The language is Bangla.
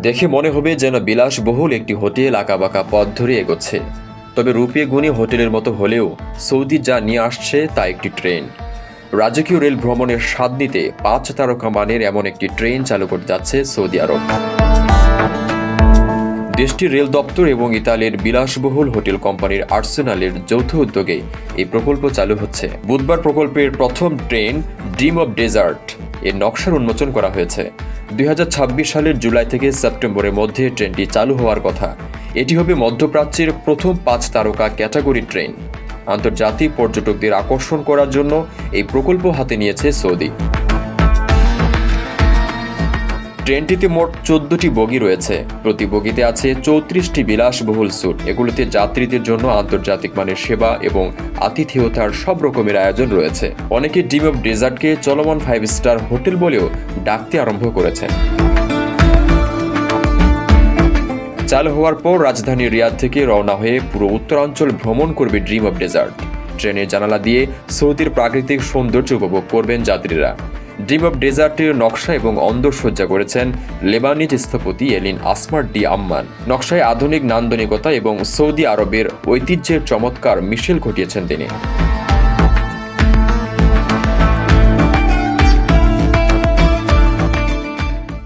দেখে মনে হবে যেন বিলাসবহুল একটি হোটেল আঁকাবাঁকা পথ ধরে এগোচ্ছে। তবে রূপে গুণী হোটেলের মতো হলেও সৌদি যা নিয়ে আসছে তা একটি ট্রেন। রাজকীয় রেল ভ্রমণের স্বাদ নিতে 5 তারকা মানের এমন একটি ট্রেন চালু করতে যাচ্ছে সৌদি আরব। দেশটির রেল দপ্তর এবং ইতালির বিলাসবহুল হোটেল কোম্পানির আর্সেনালের যৌথ উদ্যোগে এই প্রকল্প চালু হচ্ছে। বুধবার প্রকল্পের প্রথম ট্রেন ড্রিম অব ডেজার্ট এর নকশার উন্মোচন করা হয়েছে। 2026 সালের জুলাই থেকে সেপ্টেম্বরের মধ্যে ট্রেনটি চালু হওয়ার কথা। এটি হবে মধ্যপ্রাচ্যের প্রথম 5 তারকা ক্যাটাগরি ট্রেন। আন্তর্জাতিক পর্যটকদের আকর্ষণ করার জন্য এই প্রকল্প হাতে নিয়েছে সৌদি। ট্রেনটিতে মোট 14টি বগি রয়েছে। প্রতি বগিতে আছে 34টি বিলাসবহুল স্যুট। এগুলোতে যাত্রীদের জন্য আন্তর্জাতিক মানের সেবা এবং আতিথেয়তার সব রকমের আয়োজন রয়েছে। অনেকে ড্রিম অব ডেজার্টকে চলমান 5 স্টার হোটেল বলেও ডাকতে আরম্ভ করেছেন। চালু হওয়ার পর রাজধানী রিয়াদ থেকে রওনা হয়ে পুরো উত্তরাঞ্চল ভ্রমণ করবে ড্রিম অব ডেজার্ট। ট্রেনের জানালা দিয়ে সৌদির প্রাকৃতিক সৌন্দর্য উপভোগ করবেন যাত্রীরা। ড্রিম অব ডেজার্টের নকশা এবং অন্দরসজ্জা করেছেন লেবানিজ স্থপতি এলিন আসমার ডি আম্মান। নকশায় আধুনিক নান্দনিকতা এবং সৌদি আরবের ঐতিহ্যের চমৎকার মিশেল ঘটিয়েছেন তিনি।